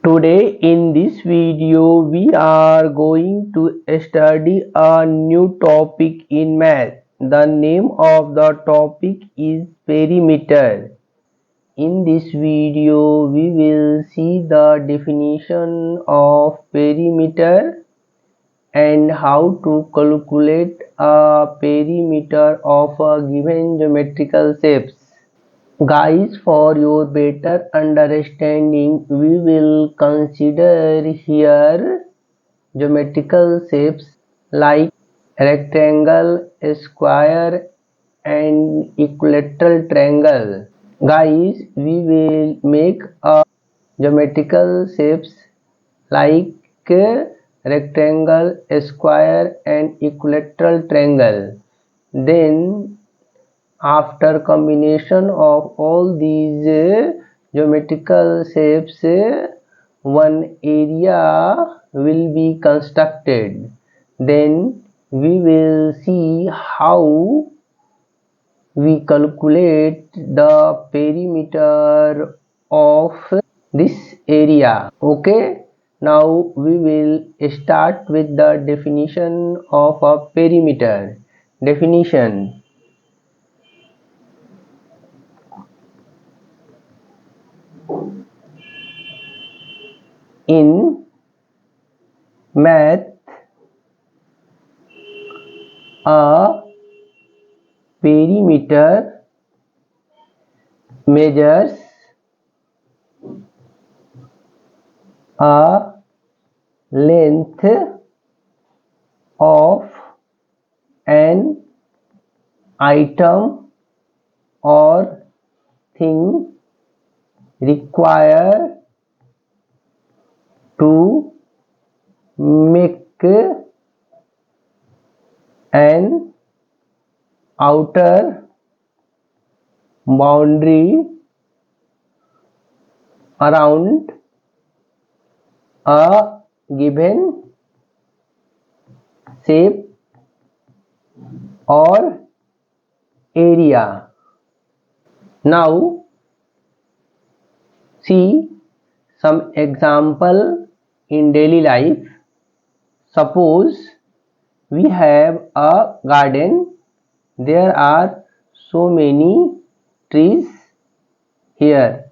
Today in this video we are going to study a new topic in math. The name of the topic is perimeter. In this video we will see the definition of perimeter and how to calculate a perimeter of a given geometrical shapes. Guys, for your better understanding, we will consider here geometrical shapes like rectangle, square and equilateral triangle. Guys, we will make a geometrical shapes like rectangle, square and equilateral triangle. Then after combination of all these geometrical shapes, one area will be constructed. Then we will see how we calculate the perimeter of this area. Okay, now we will start with the definition of a perimeter. Definition: in math, a perimeter measures a length of an item or thing required to make an outer boundary around a given shape or area. Now see some example in daily life. Suppose we have a garden. There are so many trees here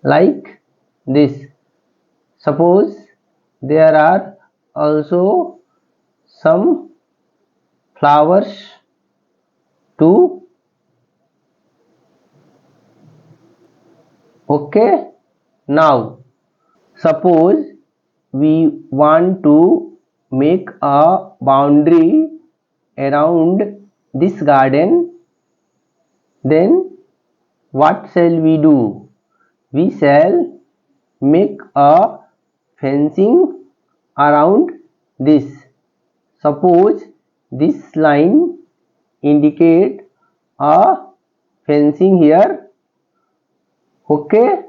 like this. Suppose there are also some flowers too. Okay, now suppose we want to make a boundary around this garden, then what shall we do? We shall make a fencing around this. Suppose this line indicate a fencing here. Okay,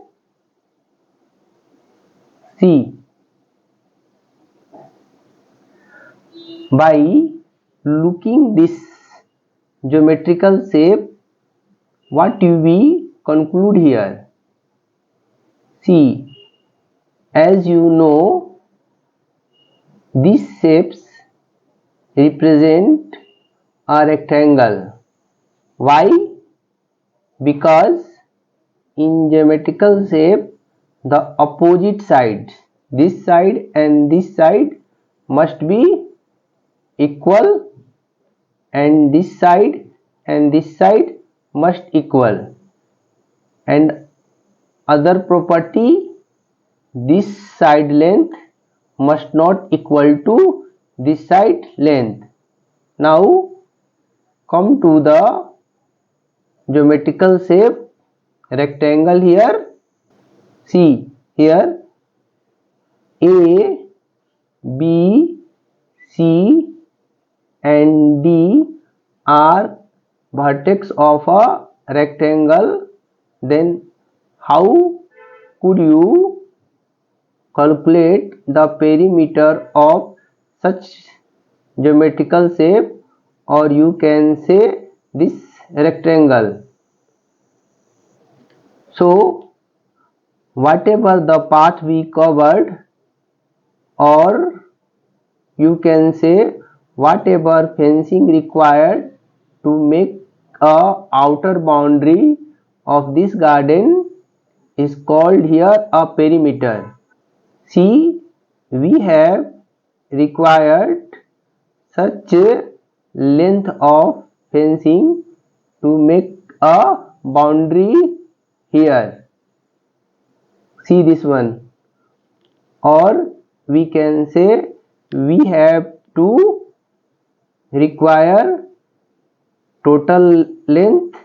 see, by looking this geometrical shape, what do we conclude here? See, as you know, these shapes represent a rectangle. Why? Because in geometrical shape, the opposite sides, this side and this side, must be equal, and this side and this side must equal. And other property, this side length must not equal to this side length. Now come to the geometrical shape rectangle here. See here, A, B, C and D are vertex of a rectangle. Then how could you calculate the perimeter of such geometrical shape, or you can say this rectangle? So whatever the path we covered, or you can say whatever fencing required to make a outer boundary of this garden is called here a perimeter. See, we have required such a length of fencing to make a boundary here. See this one, or we can say we have to require total length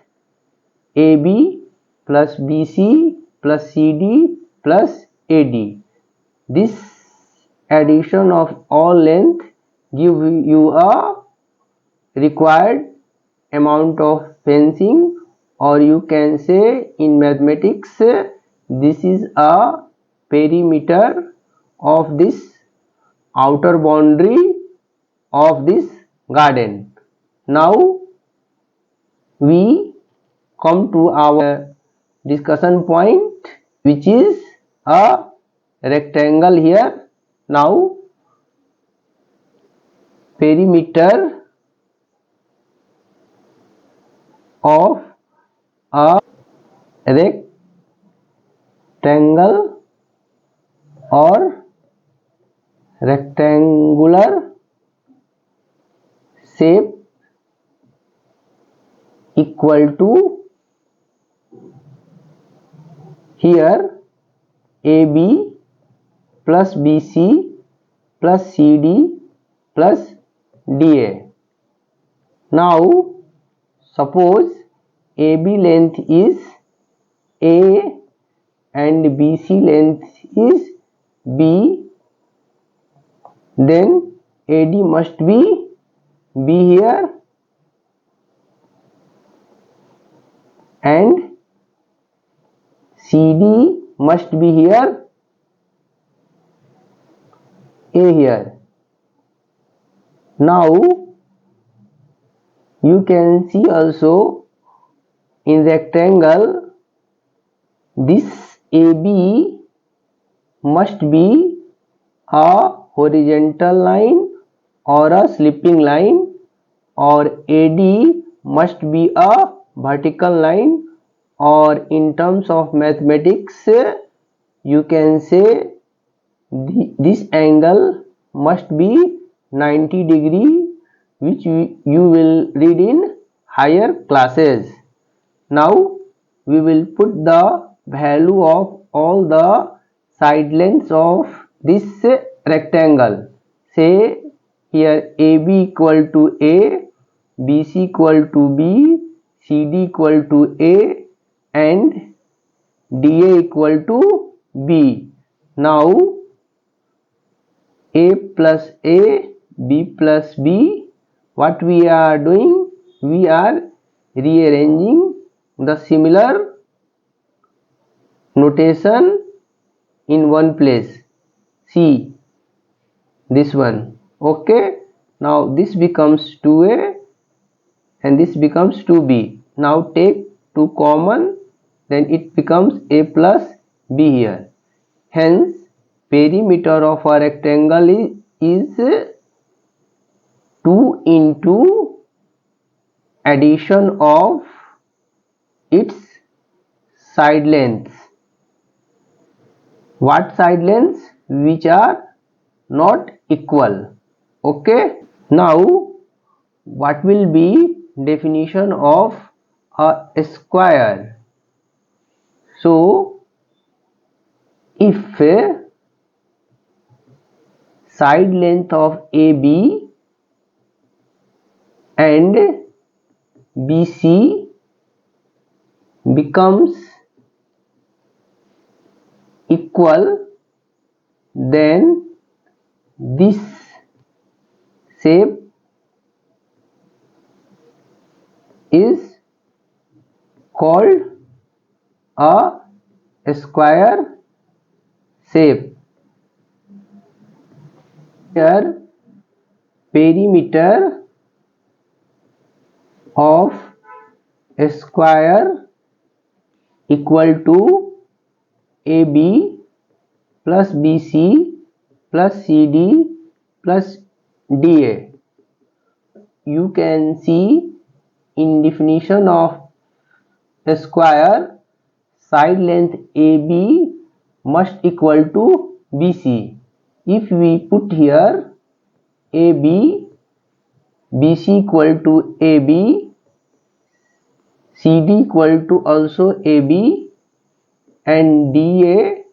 AB plus BC plus CD plus AD. This addition of all length give you a required amount of fencing, or you can say in mathematics this is a perimeter of this outer boundary of this garden. Now we come to our discussion point, which is a rectangle here. Now perimeter of a rectangle or rectangular shape equal to, here AB plus BC plus CD plus DA. Now suppose AB length is A and BC length is B, then AD must be B here and CD must be here, A here. Now you can see also in rectangle this AB must be a horizontal line or a slipping line, or AD must be a vertical line, or in terms of mathematics you can say this angle must be 90 degree, which you will read in higher classes. Now we will put the value of all the side lengths of this rectangle. Say here AB equal to A, BC equal to B, CD equal to A and DA equal to B. Now A plus A, B plus B, what we are doing? We are rearranging the similar notation in one place. See this one. Okay, now this becomes 2A and this becomes 2B. Now take 2 common, then it becomes A plus B here. Hence perimeter of a rectangle is 2 into addition of its side lengths. What side lengths? Which are not equal. Okay, now what will be definition of a square? So if side length of AB and BC becomes equal, then this shape is called a square shape. Here perimeter of a square equal to AB plus BC plus CD plus DA. You can see in definition of a square, side length AB must equal to BC. If we put here AB, BC equal to AB, CD equal to also AB, and DA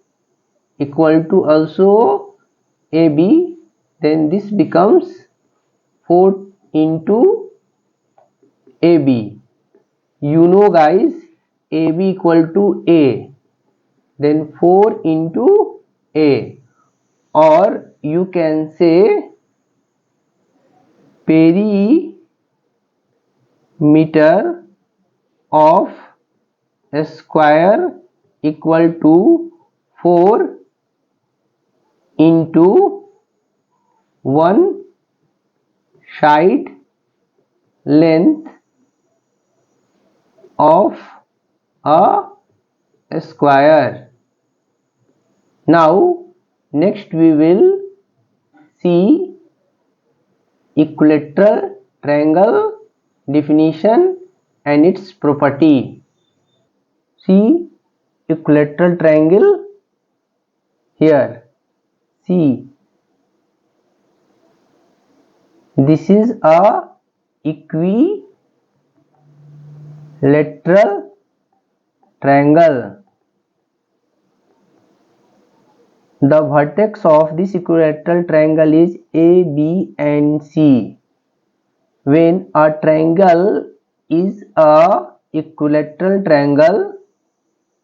equal to also AB, then this becomes 4 into AB. You know guys, AB equal to A, then 4 into A, or you can say perimeter of a square equal to 4 into 1 side length of a square. Now next we will see equilateral triangle definition and its property. See equilateral triangle here. See, this is a equilateral triangle. The vertex of this equilateral triangle is A, B and C. When a triangle is a equilateral triangle,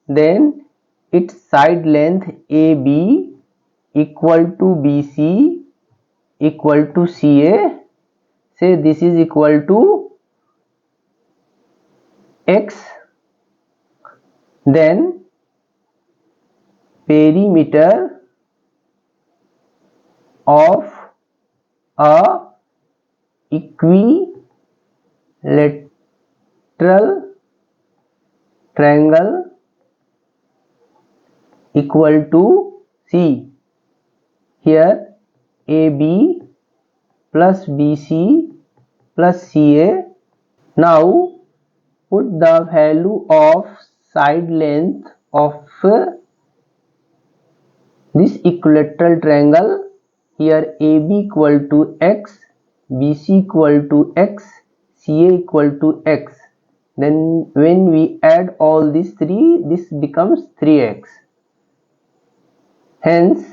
then its side length AB equal to BC equal to CA. Say this is equal to X. Then perimeter of a equilateral triangle equal to C. Here AB plus BC plus CA. Now put the value of side length of this equilateral triangle. Here AB equal to X, BC equal to X, CA equal to X. Then when we add all these three, this becomes 3x. Hence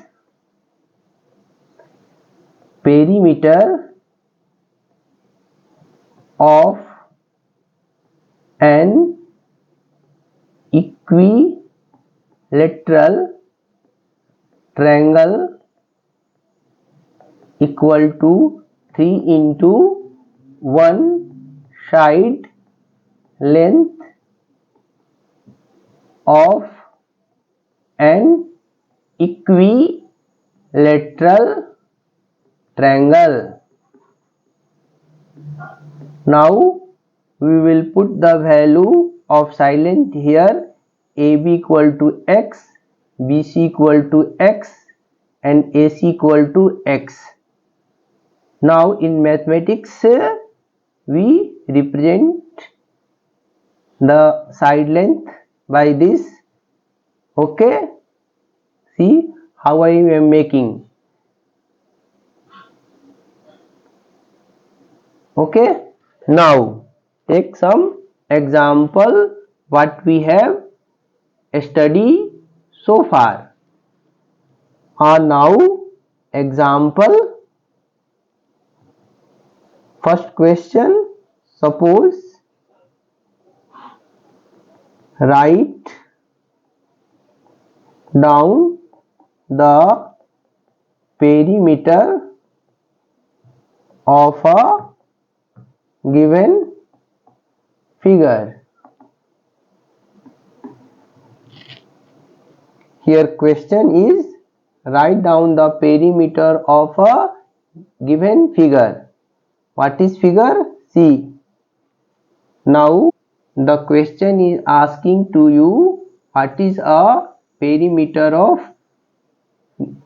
perimeter of an equilateral triangle equal to 3 into 1 side length of an equilateral triangle. Now we will put the value of side length here. AB equal to X, BC equal to X and AC equal to X. Now in mathematics we represent the side length by this. Okay, see how I am making. Okay, now take some example what we have studied so far. Now example. First question, suppose write down the perimeter of a given figure. Here question is write down the perimeter of a given figure. What is figure? See. Now the question is asking to you what is a perimeter of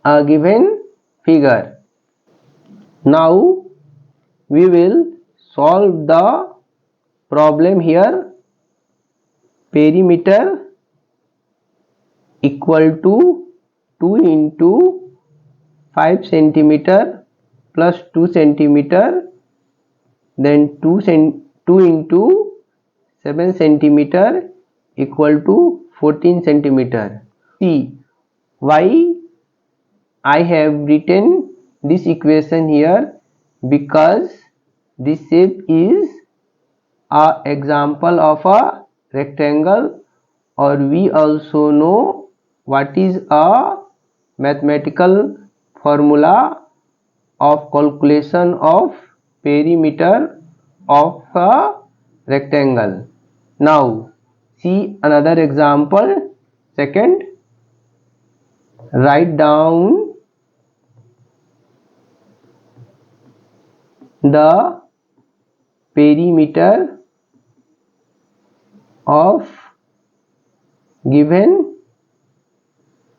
a given figure. Now we will solve the problem here. Perimeter equal to 2 into 5 centimeter plus 2 centimeter, then 2 into 7 centimeter equal to 14 centimeter. See why I have written this equation here, because this shape is an example of a rectangle, or we also know what is a mathematical formula of calculation of perimeter of a rectangle. Now see another example. Second, write down the perimeter of given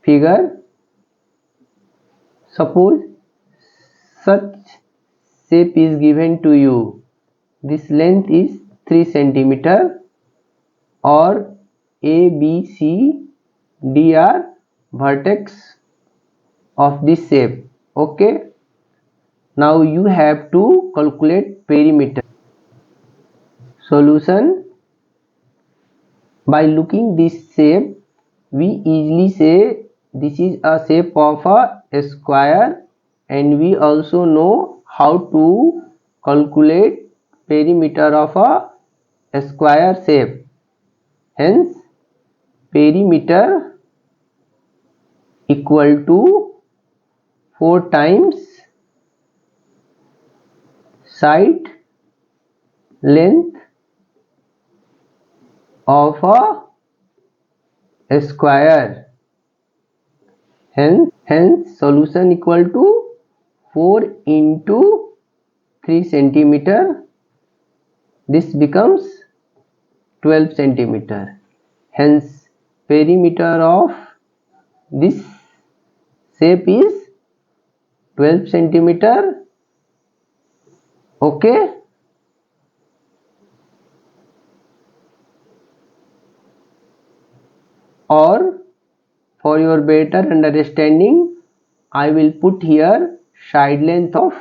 figure. Suppose such shape is given to you. This length is 3 centimeter, or A, B, C, D are vertex of this shape. Okay. Now you have to calculate perimeter. Solution: by looking this shape, we easily say this is a shape of a square, and we also know how to calculate perimeter of a square shape. Hence perimeter equal to 4 times side length of a square. Hence solution equal to 4 into 3 centimeter. This becomes 12 centimeter. Hence perimeter of this shape is 12 centimeter. Okay. Or for your better understanding, I will put here side length of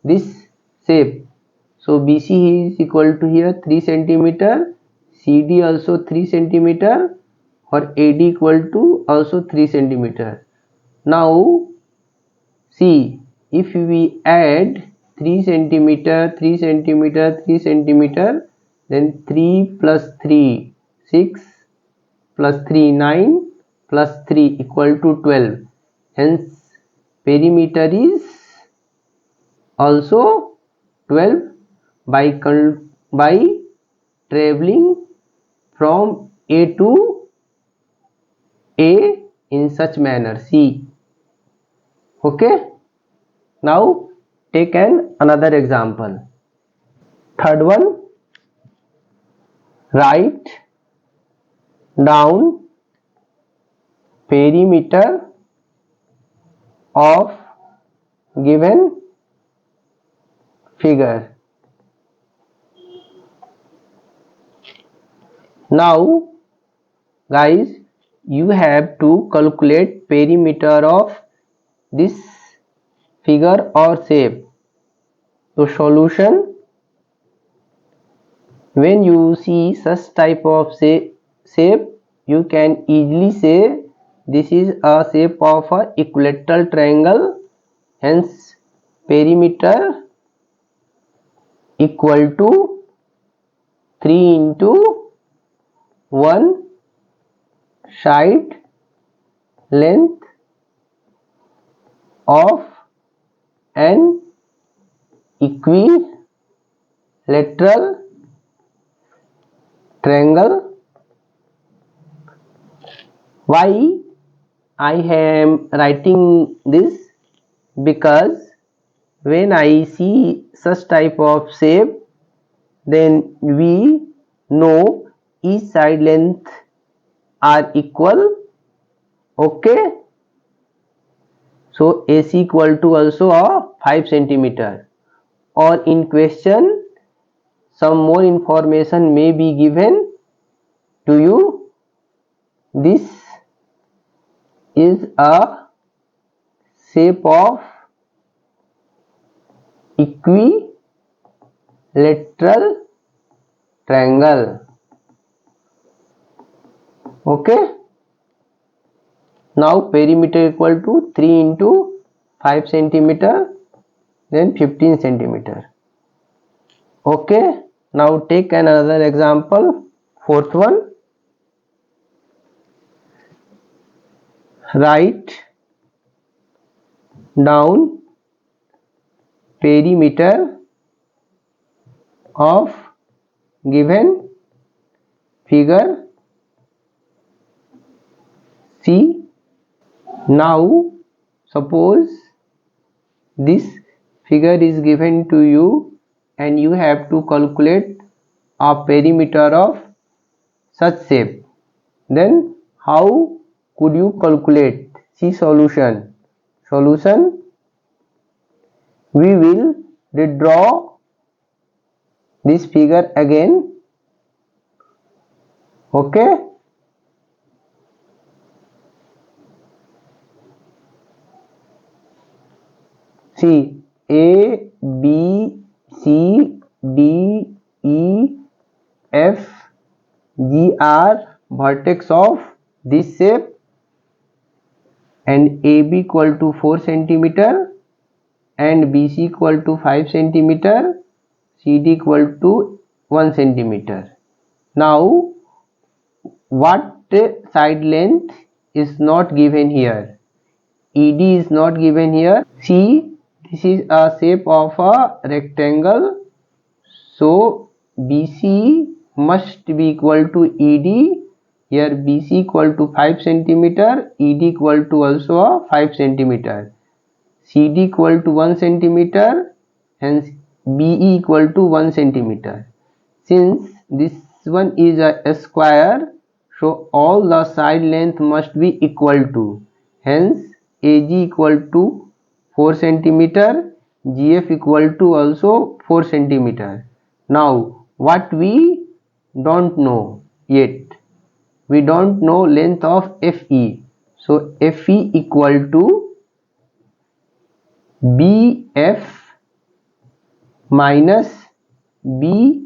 this shape. So BC is equal to here 3 centimeter, CD also 3 centimeter, or AD equal to also 3 centimeter. Now see, if we add 3 centimeter, 3 centimeter, 3 centimeter, then 3 plus 3 6 plus 3 9 plus 3 equal to 12. Hence perimeter is also 12 by traveling from A to A in such manner. See. Okay. Now take another example. Third one, write down perimeter of given figure. Now guys, you have to calculate perimeter of this figure or shape. So solution: when you see such type of shape, you can easily say this is a shape of a equilateral triangle. Hence perimeter equal to 3 into 1 side length of an equilateral triangle. Why I am writing this? Because when I see such type of shape, then we know each side length are equal, Okay, so AC equal to also a 5 centimeter. Or in question some more information may be given to you. This is a shape of equilateral triangle. Okay, now perimeter equal to 3 into 5 centimeter, then 15 centimeter. Okay, now take another example, fourth one. Write down perimeter of given figure C. Now suppose this figure is given to you and you have to calculate a perimeter of such shape. Then how could you calculate? See solution. Solution, we will redraw this figure again. Okay, see A, B, C, D, E, F, G are vertex of this shape, and AB equal to 4 centimeter and BC equal to 5 centimeter, CD equal to 1 centimeter. Now what side length is not given here? ED is not given here. See, this is a shape of a rectangle, so BC must be equal to ED. Here BC equal to 5 centimeter, ED equal to also a 5 centimeter, CD equal to 1 centimeter, hence BE equal to 1 centimeter. Since this one is a square, so all the side length must be equal to, hence AG equal to 4 centimeter, GF equal to also 4 centimeter. Now what we don't know yet, we don't know length of FE, so FE equal to BF minus BE.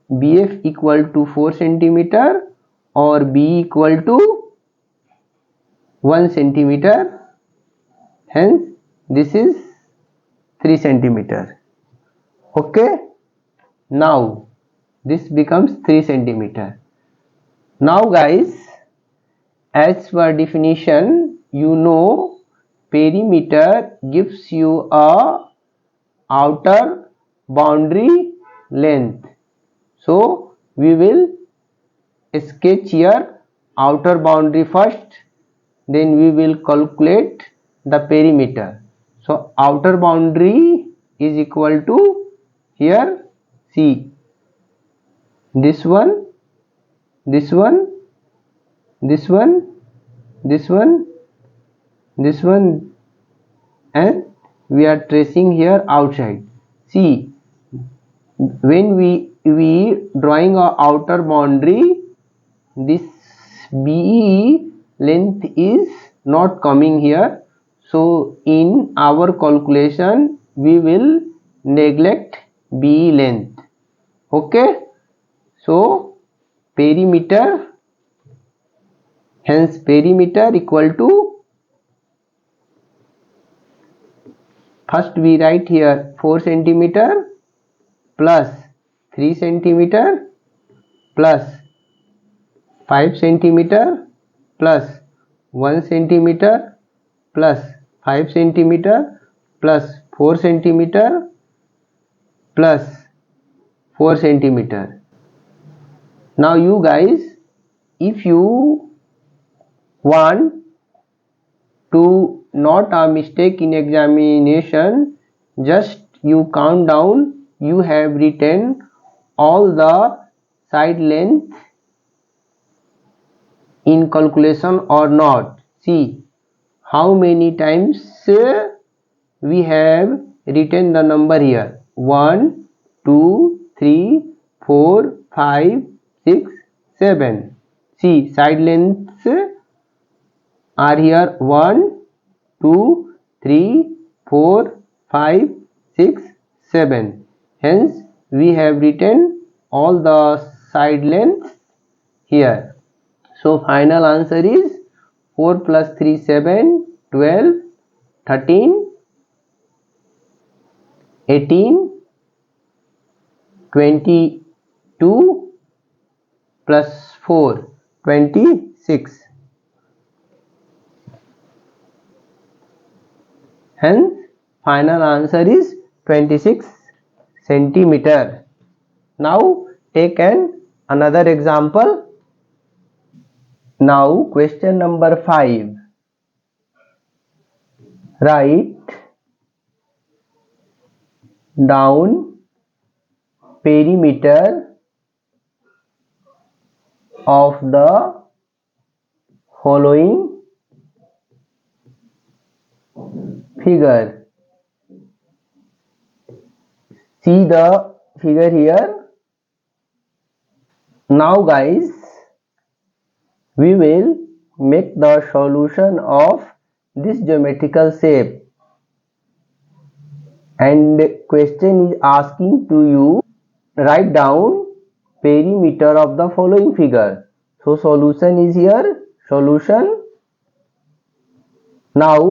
BF equal to 4 centimeter or BE equal to 1 centimeter, hence this is 3 centimeter. Okay, now this becomes 3 centimeter. Now guys, as per definition, you know perimeter gives you a outer boundary length. So we will sketch here outer boundary first, then we will calculate the perimeter. So outer boundary is equal to, here see, this one, this one, this one, this one, this one, and we are tracing here outside. See, when we drawing a outer boundary, this BE length is not coming here, so in our calculation we will neglect BE length. Okay, so perimeter, hence perimeter equal to, first we write here 4 centimeter plus 3 centimeter plus 5 centimeter plus 1 centimeter plus 5 centimeter plus 4 centimeter plus 4 centimeter. Now you guys, if you want to not a mistake in examination, just you count down, you have written all the side length in calculation or not. See how many times we have written the number here: 1, 2, 3, 4, 5, 6, 7. See, side lengths are here: 1, 2, 3, 4, 5, 6, 7. Hence, we have written all the side lengths here. So, final answer is 4 plus 3, 7, 12, 13, 18, 22 plus 4, 26. Hence, final answer is 26 centimeter. Now, take another example. Now, question number 5. Write down perimeter of the following figure. See the figure here. Now guys, we will make the solution of this geometrical shape, and question is asking to you write down perimeter of the following figure. So solution is here. Solution. Now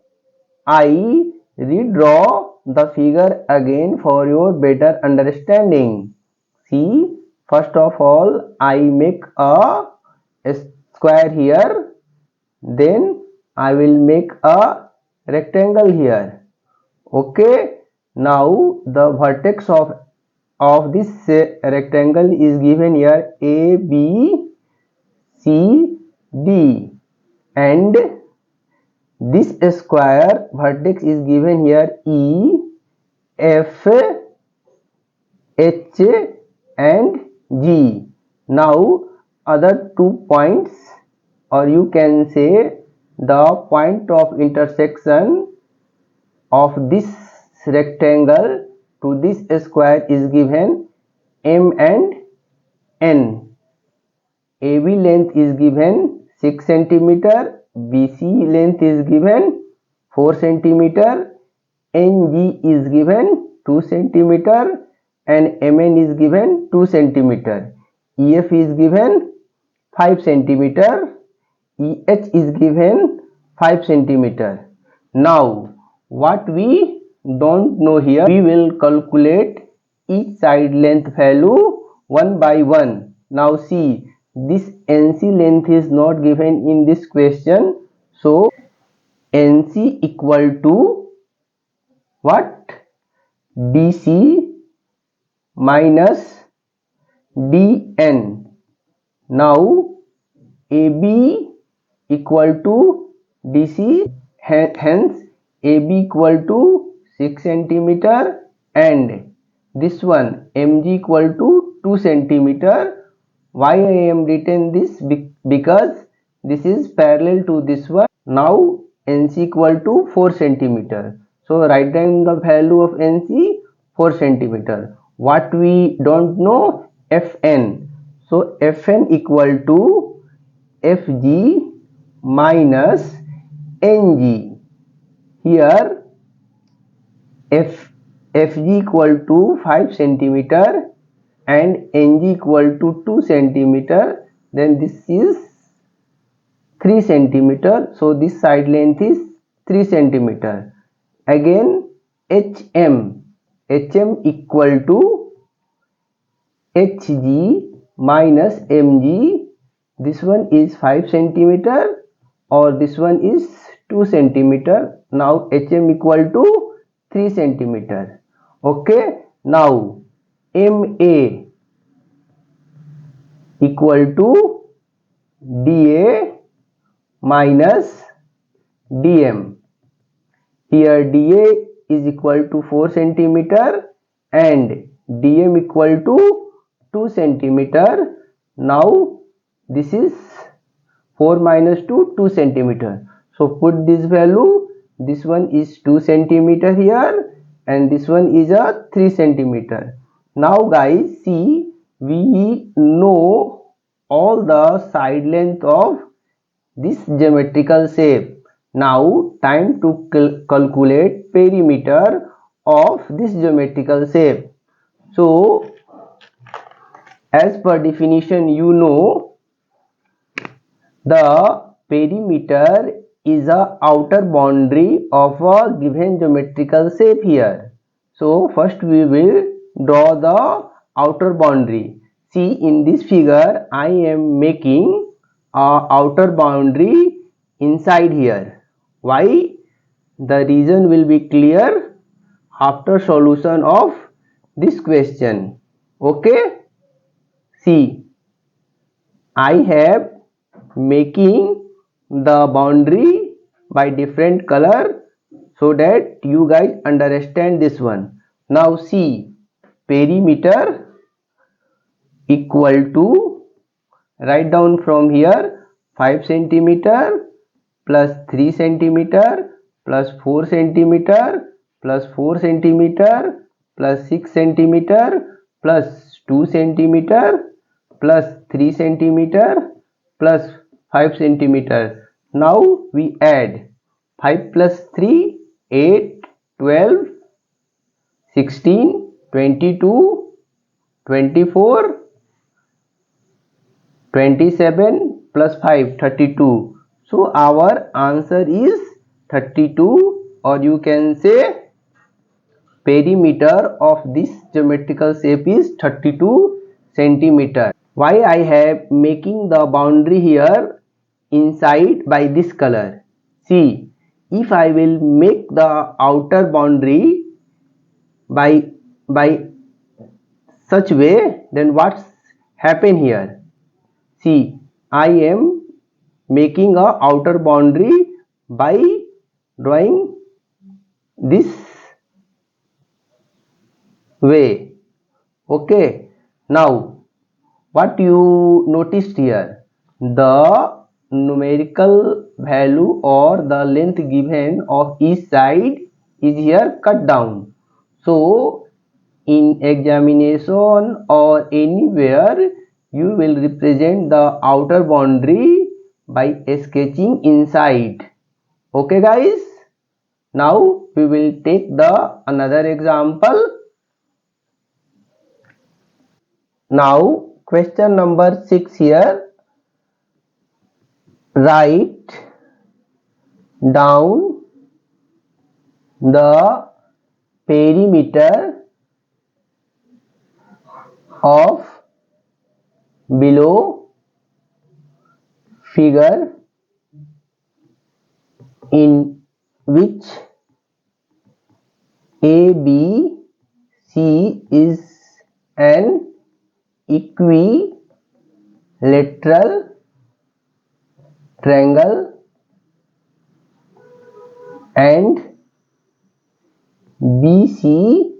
I redraw the figure again for your better understanding. See, first of all I make a square here, then I will make a rectangle here. Okay, now the vertex of this rectangle is given here: A, B, C, D, and this square vertex is given here: E, F, H, and G. Now other 2 points, or you can say the point of intersection of this rectangle to this square is given M and N. AB length is given 6 cm, BC length is given 4 cm, NG is given 2 cm, and MN is given 2 cm. EF is given 5 cm, EH is given 5 cm. Now, what we don't know here, we will calculate each side length value one by one. Now see, this NC length is not given in this question, so NC equal to what? DC minus DN. Now AB equal to DC, hence AB equal to 6 cm, and this one MG equal to 2 cm. Why I am written this? Because this is parallel to this one. Now NC equal to 4 cm. So write down the value of NC 4 cm. What we don't know? Fn. So Fn equal to Fg minus Ng. Here Fg equal to 5 cm and Ng equal to 2 cm, then this is 3 cm. So this side length is 3 cm. Again HM equal to Hg minus Mg. This one is 5 cm or this one is 2 cm. Now HM equal to 3 cm. Okay, now MA equal to DA minus DM. Here DA is equal to 4 cm and DM equal to 2 cm. Now this is 4 minus 2, 2 centimeter. So put this value. This one is 2 centimeter here, and this one is a 3 centimeter. Now guys, see, we know all the side length of this geometrical shape. Now time to calculate perimeter of this geometrical shape. So as per definition, you know the perimeter is a outer boundary of a given geometrical shape here. So first we will draw the outer boundary. See, in this figure I am making a outer boundary inside here. Why? The reason will be clear after solution of this question. Okay? See, I have making the boundary by different color so that you guys understand this one. Now see, perimeter equal to, write down from here, 5 centimeter plus 3 centimeter plus 4 centimeter plus 4 centimeter plus 6 centimeter plus 2 centimeter plus 3 centimeter plus 5 centimeter. Now we add 5 plus 3, 8, 12, 16, 22, 24, 27 plus 5, 32. So our answer is 32, or you can say perimeter of this geometrical shape is 32 centimeter. Why I have making the boundary here inside by this color? See, if I will make the outer boundary by such way, then what's happen here? See, I am making a outer boundary by drawing this way. Okay, now what you noticed here, the numerical value or the length given of each side is here cut down. So in examination or anywhere, you will represent the outer boundary by sketching inside. Okay guys, now we will take the another example. Now question number 6 here. Write down the perimeter of below figure in which ABC is an equilateral triangle and BCPR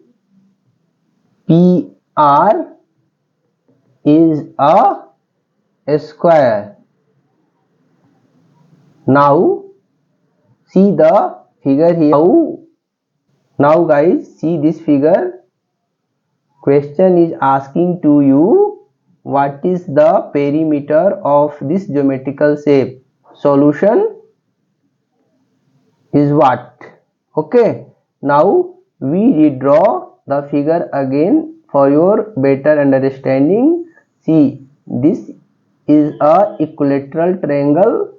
is a square. Now see the figure here. Now guys, see this figure. Question is asking to you, what is the perimeter of this geometrical shape? Solution is what? Okay, now we redraw the figure again for your better understanding. See, this is a equilateral triangle.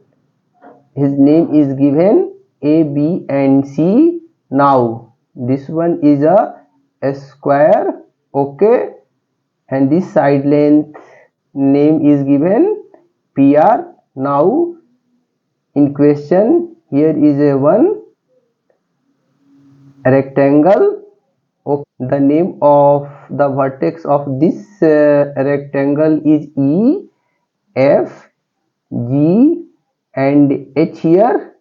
His name is given A, B and C. Now this one is a square. Okay, and this side length name is given PR. Now in question, here is a one rectangle. Okay. The name of the vertex of this rectangle is E, F, G and H here,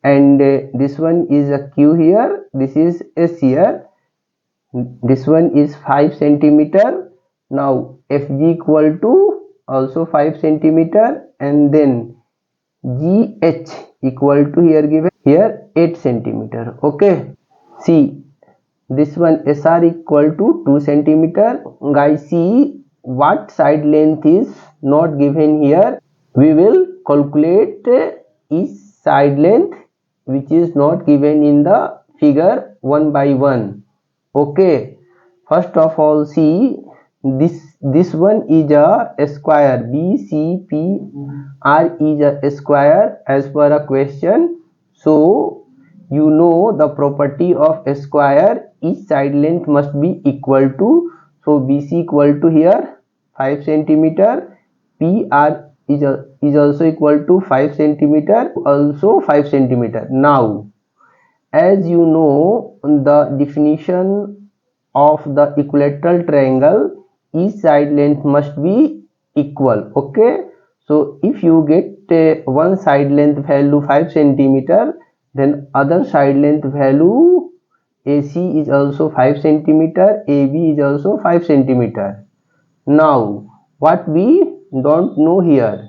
and this one is a Q here, this is S here, this one is 5 centimeter. Now FG equal to also 5 centimeter, and then GH equal to here given here 8 centimeter. Okay, see this one SR equal to 2 centimeter. Guys, see what side length is not given here. We will calculate each side length which is not given in the figure one by one. Okay, first of all, see this one is a square. BCPR is a square as per a question. So you know the property of a square, each side length must be equal to. So BC equal to here 5 centimeter, PR is also equal to 5 centimeter, also 5 centimeter. Now as you know the definition of the equilateral triangle, each side length must be equal. Okay, so if you get one side length value 5 centimeter, then other side length value AC is also 5 centimeter, AB is also 5 centimeter. Now what we don't know here,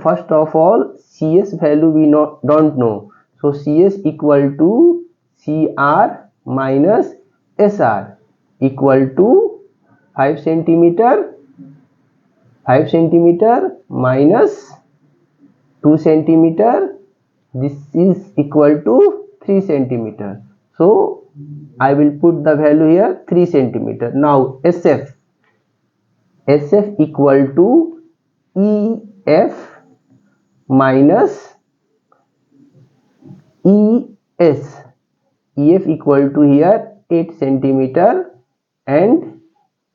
first of all CS value we don't know. So CS equal to CR minus SR equal to 5 centimeter minus 2 centimeter, this is equal to 3 centimeter. So I will put the value here 3 centimeter. Now SF equal to EF minus ES. EF equal to here 8 centimeter and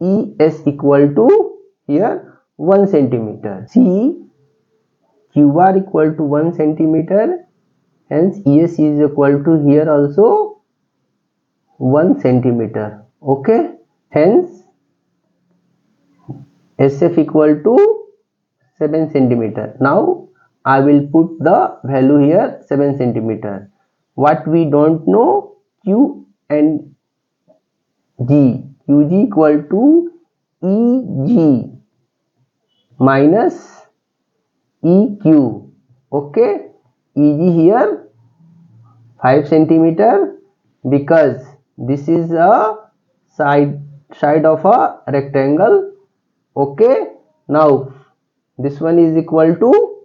ES equal to here 1 centimeter. See, QR equal to 1 centimeter, hence ES is equal to here also 1 centimeter. Okay, hence SF equal to 7 centimeter. Now I will put the value here 7 centimeter. What we don't know, Q and G. QG equal to EG minus EQ. Okay, EG here 5 centimeter because this is a side of a rectangle. Okay, now this one is equal to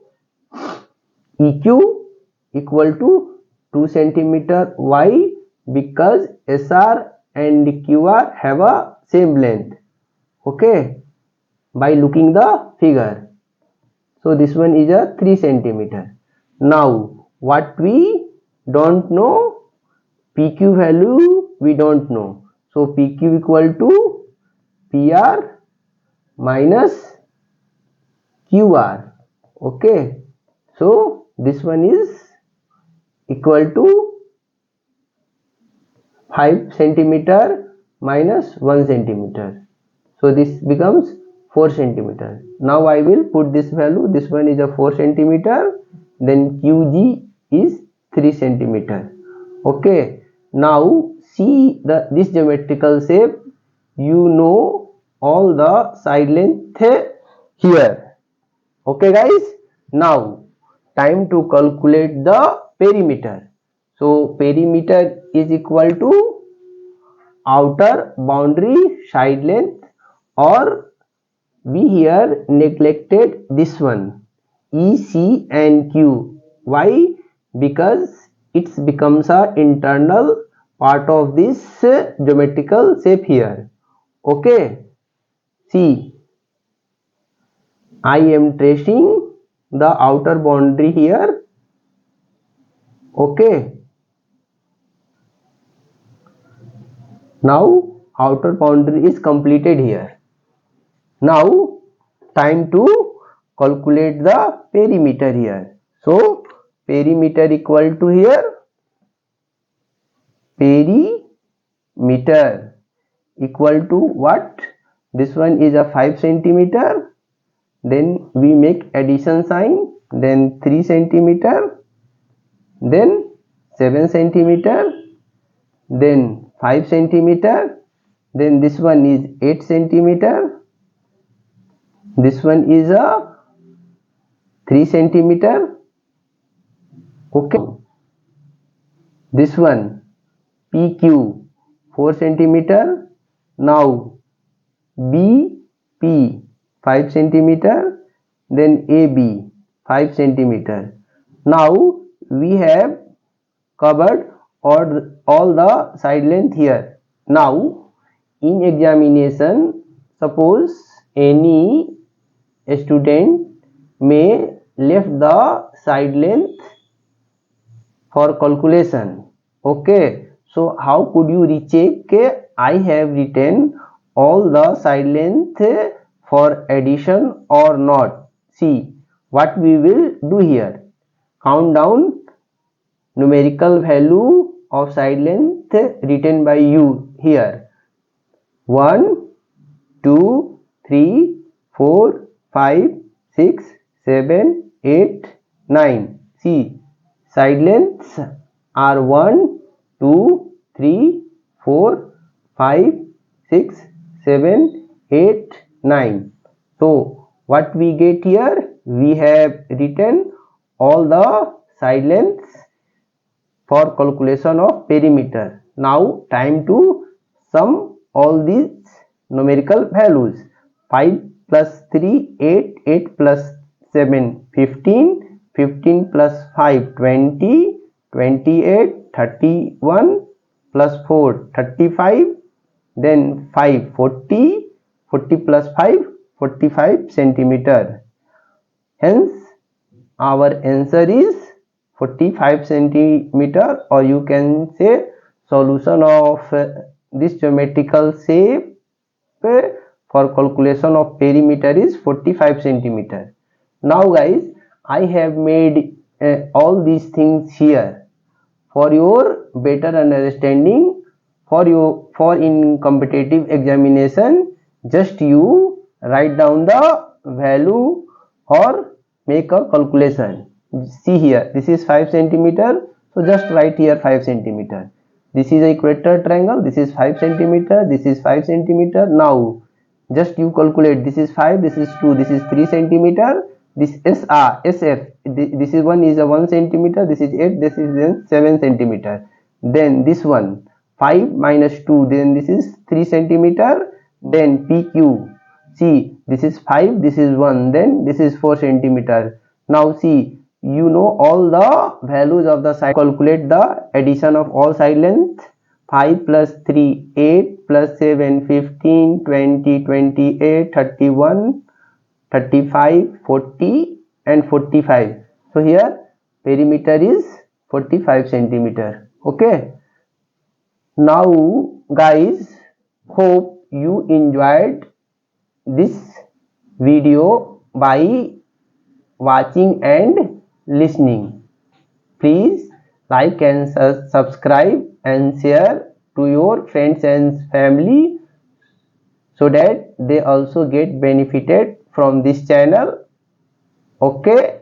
EQ equal to 2 centimeter. Why? Because SR and QR have a same length. Okay, by looking the figure. So this one is a 3 centimeter. Now what we don't know, PQ value we don't know. So PQ equal to PR minus QR. Okay, so this one is equal to 5 centimeter minus 1 centimeter. So this becomes 4 centimeter. Now I will put this value. This one is a 4 centimeter. Then QG is 3 centimeter. Okay. Now see this geometrical shape. You know all the side length here. Okay guys. Now time to calculate the perimeter. So perimeter is equal to outer boundary side length, or we here neglected this one EC and Q. Why? Because it becomes a internal part of this geometrical shape here. Okay, see, I am tracing the outer boundary here. Okay, now outer boundary is completed here. Now time to calculate the perimeter here. So perimeter equal to here perimeter equal to what? This one is a 5 centimeter. Then we make addition sign. Then 3 centimeter. Then 7 centimeter. Then 5 centimeter. Then this one is 8 centimeter. This one is a 3 centimeter. Okay. This one PQ 4 centimeter. Now BP 5 centimeter, then AB 5 centimeter. Now we have covered all the side length here. Now in examination, suppose any student may left the side length for calculation. Okay, so how could you recheck? I have written all the side length for addition or not. See what we will do here. Count down numerical value of side length written by you here. 1, 2, 3, 4, 5, 6, 7, 8, 9. See, side lengths are 1, 2, 3, 4, 5, 6, 7, 8, 9. So, what we get here? We have written all the side lengths for calculation of perimeter. Now, time to sum all these numerical values. 5 plus 3, 8, 8 plus 7, 15, 15 plus 5, 20, 28, 31 plus 4, 35, then 5, 40, 40 plus 5, 45 centimeter. Hence, our answer is 45 centimeter, or you can say solution of this geometrical shape for calculation of perimeter is 45 centimeter. Now guys, I have made all these things here for your better understanding, for in competitive examination. Just you write down the value or make a calculation. See here, this is 5 centimeter, so just write here 5 centimeter. This is a equilateral triangle, this is 5 centimeter, this is 5 centimeter. Now just you calculate, this is 5, this is 2, this is 3 centimeter, this SF, this is one is a 1 centimeter, this is 8, this is then 7 centimeter. Then this one 5 minus 2, then this is 3 centimeter. Then PQ, see this is 5, this is 1, then this is 4 centimeter. Now see, you know all the values of the side. Calculate the addition of all side length. 5 plus 3, 8 plus 7, 15, 20, 28, 31, 35, 40 and 45. So here perimeter is 45 centimeter. Okay. Now guys, hope you enjoyed this video by watching and listening. Please like and subscribe and share to your friends and family so that they also get benefited from this channel. Okay.